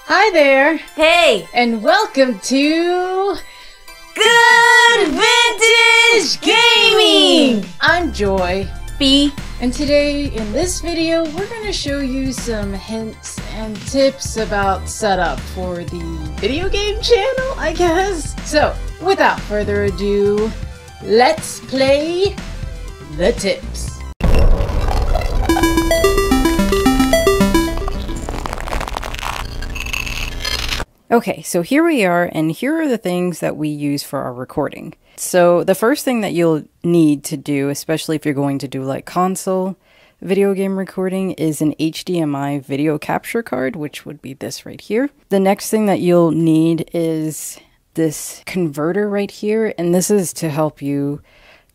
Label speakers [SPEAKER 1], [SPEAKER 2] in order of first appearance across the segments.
[SPEAKER 1] Hi there!
[SPEAKER 2] Hey!
[SPEAKER 1] And welcome to
[SPEAKER 2] Good Vintage Gaming!
[SPEAKER 1] I'm Joy.
[SPEAKER 2] B.
[SPEAKER 1] And today, in this video, we're going to show you some hints and tips about setup for the video game channel, I guess. So, without further ado, let's play the tips. Okay, so here we are, and here are the things that we use for our recording. So the first thing that you'll need to do, especially if you're going to do like console video game recording, is an HDMI video capture card, which would be this right here. The next thing that you'll need is this converter right here, and this is to help you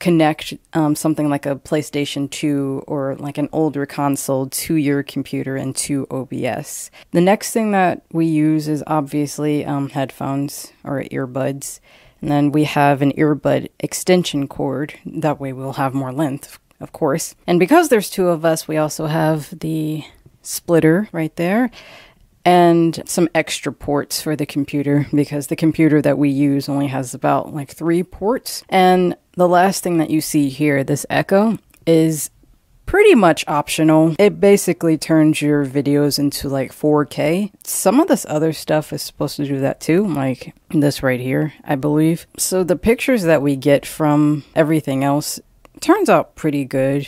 [SPEAKER 1] connect something like a PlayStation 2 or like an older console to your computer and to OBS. The next thing that we use is obviously headphones or earbuds. And then we have an earbud extension cord. That way we'll have more length, of course. And because there's two of us, we also have the splitter right there. And some extra ports for the computer, because the computer that we use only has about like 3 ports. And the last thing that you see here, this echo, is pretty much optional. It basically turns your videos into like 4K. Some of this other stuff is supposed to do that too, like this right here, I believe. So the pictures that we get from everything else turns out pretty good.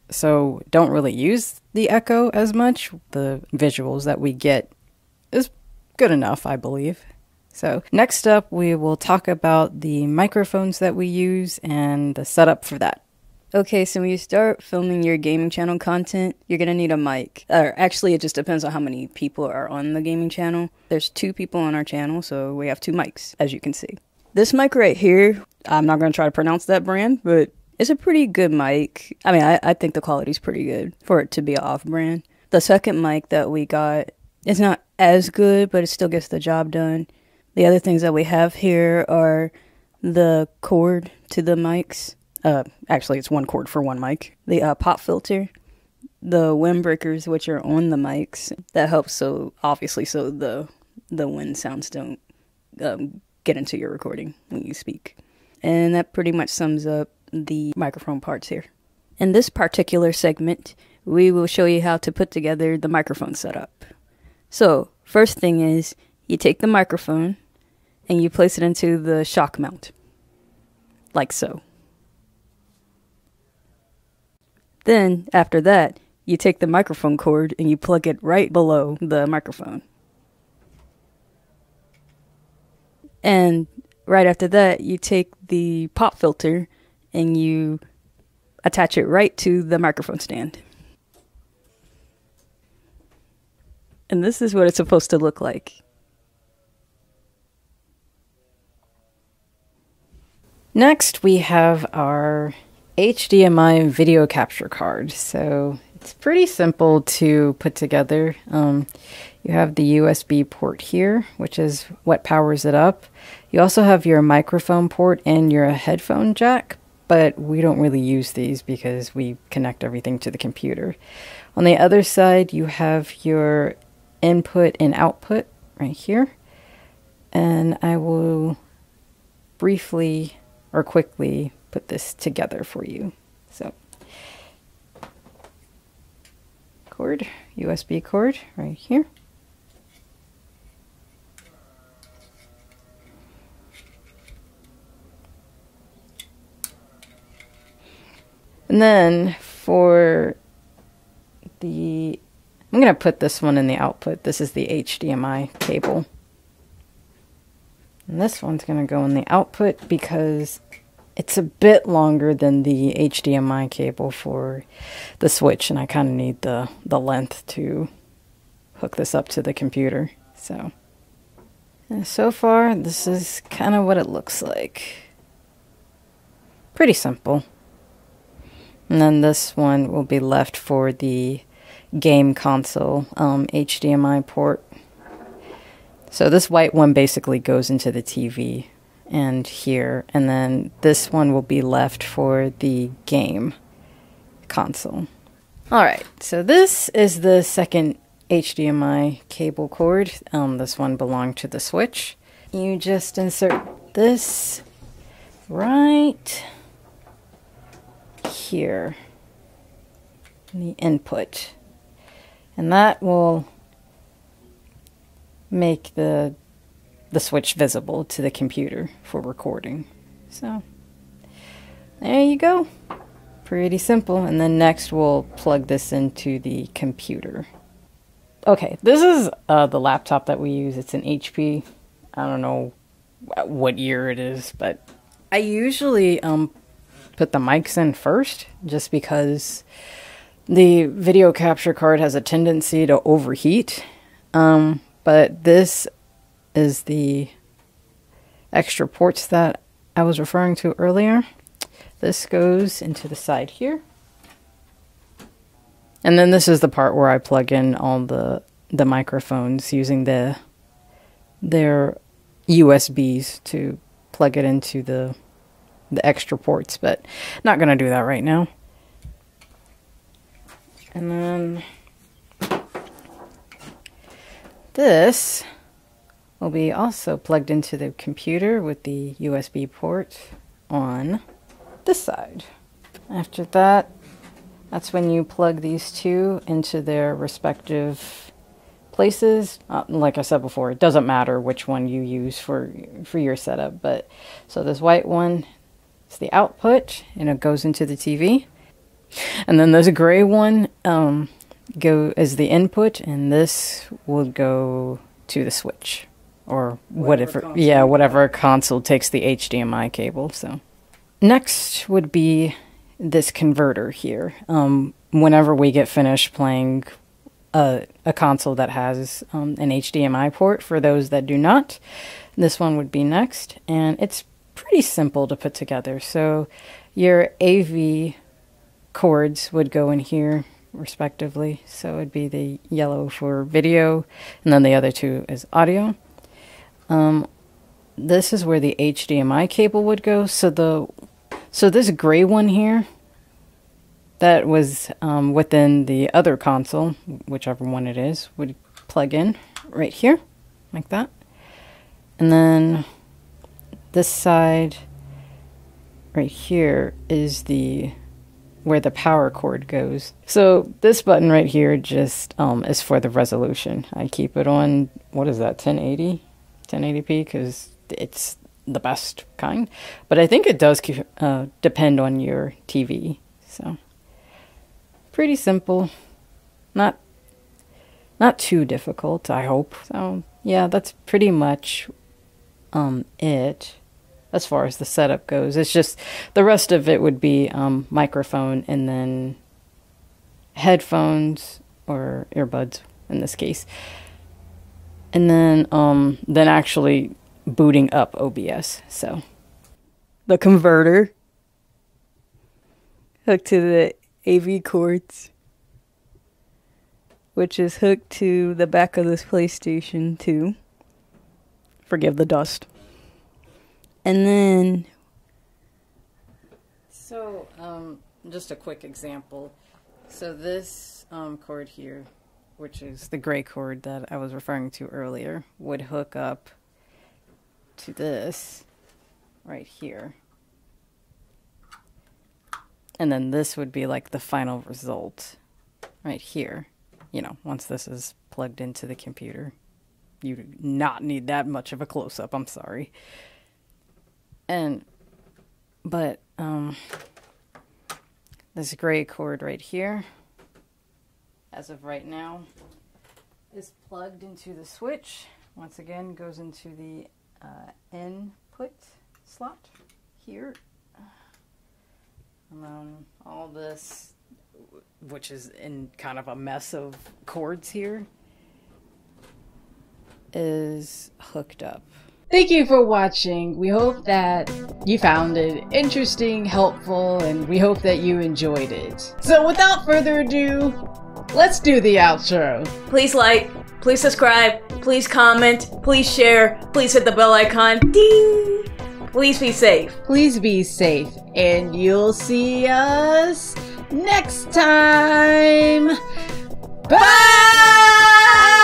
[SPEAKER 1] So don't really use the echo as much. The visuals that we get is good enough, I believe. So next up, we will talk about the microphones that we use and the setup for that.
[SPEAKER 3] Okay, so when you start filming your gaming channel content, you're going to need a mic. Or actually, it just depends on how many people are on the gaming channel. There's 2 people on our channel, so we have 2 mics, as you can see. This mic right here, I'm not going to try to pronounce that brand, but it's a pretty good mic. I mean, I think the quality's pretty good for it to be an off-brand. The second mic that we got is not as good, but it still gets the job done. The other things that we have here are the cord to the mics. Actually, it's 1 cord for 1 mic. The pop filter, the windbreakers, which are on the mics. That helps so the wind sounds don't get into your recording when you speak. And that pretty much sums up the microphone parts here. In this particular segment, we will show you how to put together the microphone setup. So, first thing is, you take the microphone and you place it into the shock mount, like so. Then, after that, you take the microphone cord and you plug it right below the microphone. And right after that, you take the pop filter and you attach it right to the microphone stand. And this is what it's supposed to look like.
[SPEAKER 1] Next, we have our HDMI video capture card. So it's pretty simple to put together. You have the USB port here, which is what powers it up. You also have your microphone port and your headphone jack, but we don't really use these because we connect everything to the computer. On the other side, you have your input and output right here. And I will briefly or quickly put this together for you. So, cord, USB cord right here. And then for the, I'm going to put this one in the output. This is the HDMI cable. And this one's going to go in the output because it's a bit longer than the HDMI cable for the Switch, and I kind of need the length to hook this up to the computer. So, and so far, this is kind of what it looks like. Pretty simple. And then this one will be left for the game console HDMI port. So this white one basically goes into the TV and here, and then this one will be left for the game console. Alright, so this is the second HDMI cable cord. This one belonged to the Switch. You just insert this right here, the input, and that will make the Switch visible to the computer for recording. So there you go. Pretty simple. And then next we'll plug this into the computer. Okay, this is the laptop that we use. It's an HP. I don't know what year it is, but I usually put the mics in first just because the video capture card has a tendency to overheat. But this is the extra ports that I was referring to earlier. This goes into the side here. And then this is the part where I plug in all the microphones using their USBs to plug it into the extra ports, but not going to do that right now. And then this will be also plugged into the computer with the USB port on this side. After that, that's when you plug these two into their respective places. Like I said before, it doesn't matter which one you use for your setup, but so this white one is the output and it goes into the TV. And then this gray one go as the input, and this will go to the Switch or whatever console takes the HDMI cable. So next would be this converter here. Whenever we get finished playing a console that has an HDMI port, for those that do not, this one would be next, and it's pretty simple to put together. So your AV cords would go in here respectively. So it'd be the yellow for video, and then the other two is audio. This is where the HDMI cable would go. So this gray one here, that was within the other console, whichever one it is, would plug in right here, like that. And then this side right here is where the power cord goes. So this button right here just is for the resolution. I keep it on, what is that, 1080p, because it's the best kind. But I think it does depend on your TV. So pretty simple, not too difficult, I hope. So yeah, that's pretty much it as far as the setup goes. It's just the rest of it would be microphone and then headphones or earbuds in this case, and then actually booting up OBS. So the converter hooked to the AV cords, which is hooked to the back of this PlayStation 2. Forgive the dust. And then, so just a quick example. So this cord here, which is the gray cord that I was referring to earlier, would hook up to this right here. And then this would be like the final result right here. You know, once this is plugged into the computer. You do not need that much of a close-up, I'm sorry. But this gray cord right here, as of right now, is plugged into the Switch. Once again, goes into the input slot here. And then all this, which is in kind of a mess of cords here, is hooked up.
[SPEAKER 2] Thank you for watching. We hope that you found it interesting, helpful, and we hope that you enjoyed it. So without further ado, let's do the outro.
[SPEAKER 4] Please like, please subscribe, please comment, please share, please hit the bell icon. Ding! Please be safe.
[SPEAKER 2] Please be safe, and you'll see us next time. Bye!